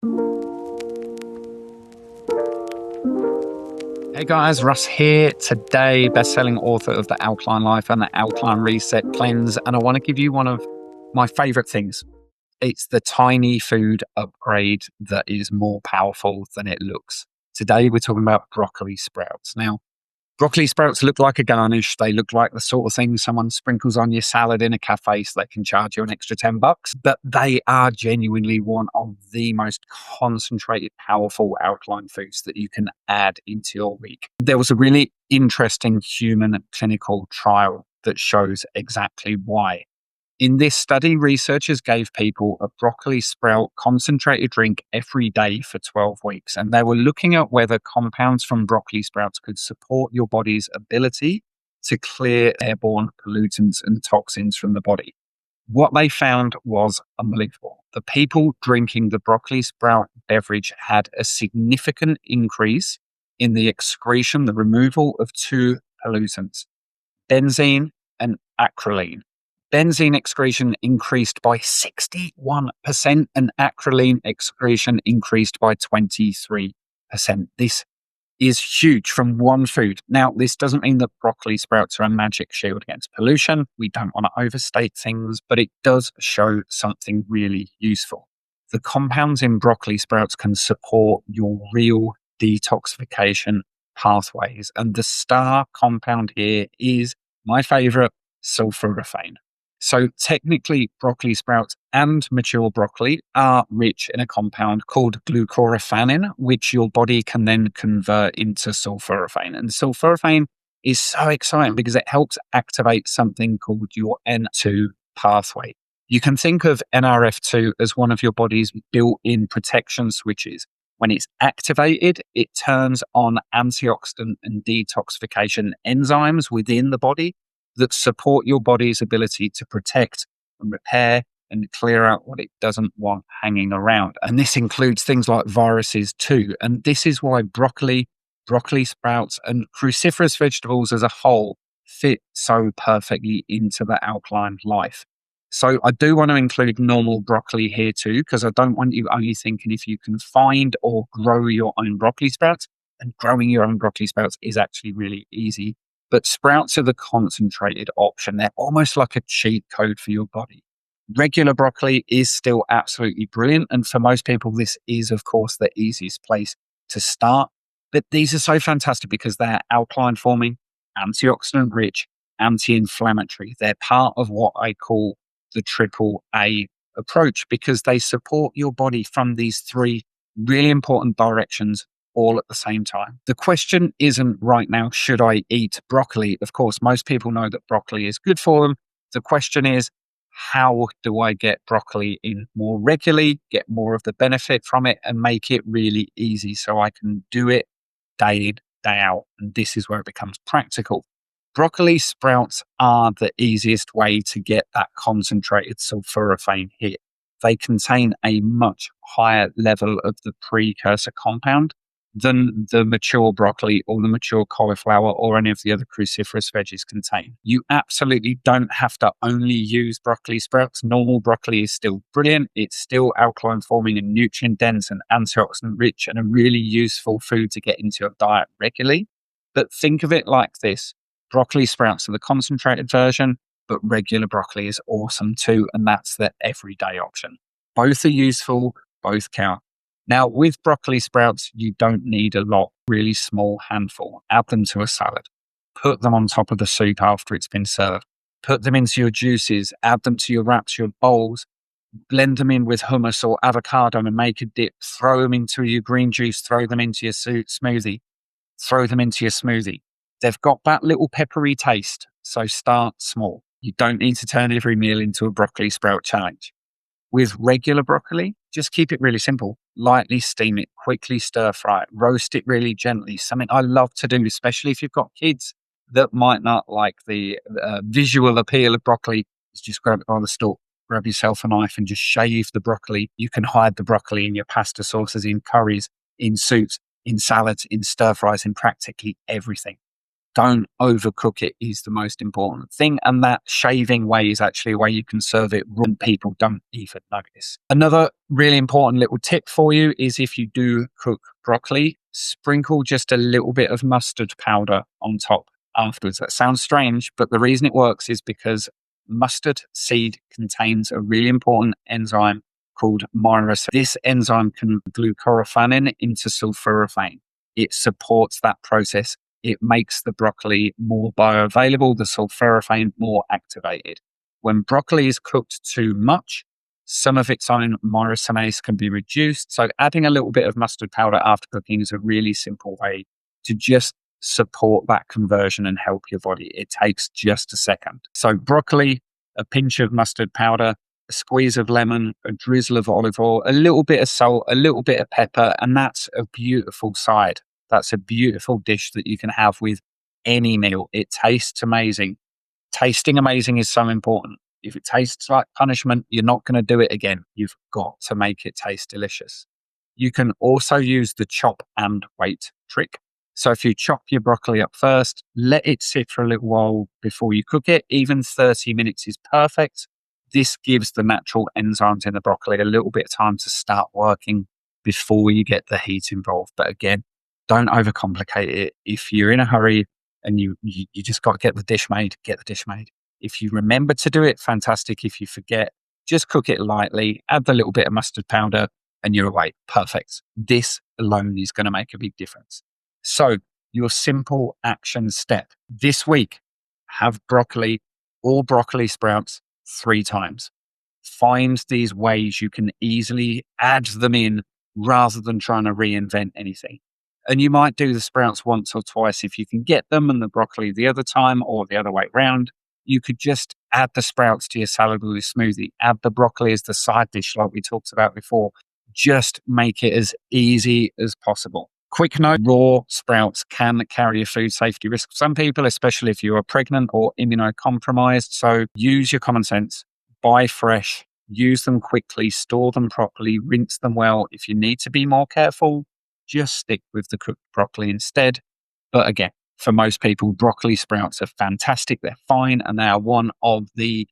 Hey guys, Russ here. Today, best-selling author of The Alkaline Life and The Alkaline Reset Cleanse. And I want to give you one of my favorite things. It's the tiny food upgrade that is more powerful than it looks. Today, we're talking about broccoli sprouts. Now, broccoli sprouts look like a garnish. They look like the sort of thing someone sprinkles on your salad in a cafe so they can charge you an extra $10. But they are genuinely one of the most concentrated, powerful alkaline foods that you can add into your week. There was a really interesting human clinical trial that shows exactly why. In this study, researchers gave people a broccoli sprout concentrated drink every day for 12 weeks, and they were looking at whether compounds from broccoli sprouts could support your body's ability to clear airborne pollutants and toxins from the body. What they found was unbelievable. The people drinking the broccoli sprout beverage had a significant increase in the excretion, the removal of two pollutants, benzene and acrolein. Benzene excretion increased by 61% and acrolein excretion increased by 23%. This is huge from one food. Now, this doesn't mean that broccoli sprouts are a magic shield against pollution. We don't want to overstate things, but it does show something really useful. The compounds in broccoli sprouts can support your real detoxification pathways. And the star compound here is my favorite, sulforaphane. So technically, broccoli sprouts and mature broccoli are rich in a compound called glucoraphanin, which your body can then convert into sulforaphane. And sulforaphane is so exciting because it helps activate something called your N2 pathway. You can think of NRF2 as one of your body's built-in protection switches. When it's activated, it turns on antioxidant and detoxification enzymes within the body that support your body's ability to protect and repair and clear out what it doesn't want hanging around. And this includes things like viruses too. And this is why broccoli sprouts, and cruciferous vegetables as a whole fit so perfectly into the alkaline life. So I do want to include normal broccoli here too, because I don't want you only thinking if you can find or grow your own broccoli sprouts. And growing your own broccoli sprouts is actually really easy. But sprouts are the concentrated option. They're almost like a cheat code for your body. Regular broccoli is still absolutely brilliant. And for most people, this is, of course, the easiest place to start. But these are so fantastic because they're alkaline forming, antioxidant rich, anti-inflammatory. They're part of what I call the triple A approach because they support your body from these three really important directions all at the same time. The question isn't right now, should I eat broccoli? Of course, most people know that broccoli is good for them. The question is, how do I get broccoli in more regularly, get more of the benefit from it, and make it really easy so I can do it day in, day out? And this is where it becomes practical. Broccoli sprouts are the easiest way to get that concentrated sulforaphane hit. They contain a much higher level of the precursor compound than the mature broccoli or the mature cauliflower or any of the other cruciferous veggies contain. You absolutely don't have to only use broccoli sprouts. Normal broccoli is still brilliant. It's still alkaline forming and nutrient dense and antioxidant rich and a really useful food to get into your diet regularly. But think of it like this. Broccoli sprouts are the concentrated version, but regular broccoli is awesome too. And that's the everyday option. Both are useful, both count. Now, with broccoli sprouts, you don't need a lot, really small handful. Add them to a salad. Put them on top of the soup after it's been served. Put them into your juices. Add them to your wraps, your bowls. Blend them in with hummus or avocado and make a dip. Throw them into your green juice. Throw them into your smoothie. Throw them into your smoothie. They've got that little peppery taste, so start small. You don't need to turn every meal into a broccoli sprout challenge. With regular broccoli, just keep it really simple. Lightly steam it, quickly stir fry it, roast it really gently. Something I love to do, especially if you've got kids that might not like the visual appeal of broccoli, is just grab it by the stalk, grab yourself a knife and just shave the broccoli. You can hide the broccoli in your pasta sauces, in curries, in soups, in salads, in stir fries, in practically everything. don't overcook it is the most important thing. And that shaving way is actually a way you can serve it and people don't even notice. Another really important little tip for you is if you do cook broccoli, sprinkle just a little bit of mustard powder on top afterwards. That sounds strange, but the reason it works is because mustard seed contains a really important enzyme called myrisine. This enzyme can glucoraphanin into sulforaphane. It supports that process. It makes the broccoli more bioavailable, the sulforaphane more activated. When broccoli is cooked too much, some of its own myrisinase can be reduced. So adding a little bit of mustard powder after cooking is a really simple way to just support that conversion and help your body. It takes just a second. So broccoli, a pinch of mustard powder, a squeeze of lemon, a drizzle of olive oil, a little bit of salt, a little bit of pepper, and that's a beautiful side. That's a beautiful dish that you can have with any meal. It tastes amazing. Tasting amazing is so important. If it tastes like punishment, you're not going to do it again. You've got to make it taste delicious. You can also use the chop and wait trick. So if you chop your broccoli up first, let it sit for a little while before you cook it. Even 30 minutes is perfect. This gives the natural enzymes in the broccoli a little bit of time to start working before you get the heat involved. But again, don't overcomplicate it. If you're in a hurry and you just got to get the dish made, get the dish made. If you remember to do it, fantastic. If you forget, just cook it lightly, add the little bit of mustard powder, and you're away. Perfect. This alone is going to make a big difference. So your simple action step this week, have broccoli or broccoli sprouts 3 times. Find these ways you can easily add them in rather than trying to reinvent anything. And you might do the sprouts once or twice if you can get them, and the broccoli the other time, or the other way around. You could just add the sprouts to your salad or your smoothie. Add the broccoli as the side dish like we talked about before. Just make it as easy as possible. Quick note, raw sprouts can carry a food safety risk for some people, especially if you are pregnant or immunocompromised. So use your common sense, buy fresh, use them quickly, store them properly, rinse them well. If you need to be more careful, just stick with the cooked broccoli instead. But again, for most people, broccoli sprouts are fantastic. They're fine. And they are one of the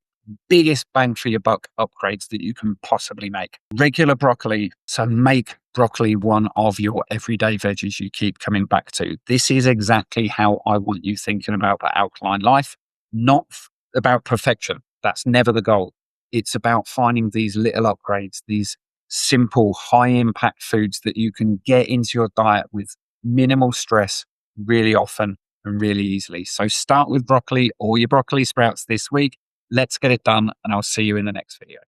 biggest bang for your buck upgrades that you can possibly make. Regular broccoli, so make broccoli one of your everyday veggies you keep coming back to. This is exactly how I want you thinking about the alkaline life, not about perfection. That's never the goal. It's about finding these little upgrades, these simple, high impact foods that you can get into your diet with minimal stress really often and really easily. So start with broccoli or your broccoli sprouts this week. Let's get it done, and I'll see you in the next video.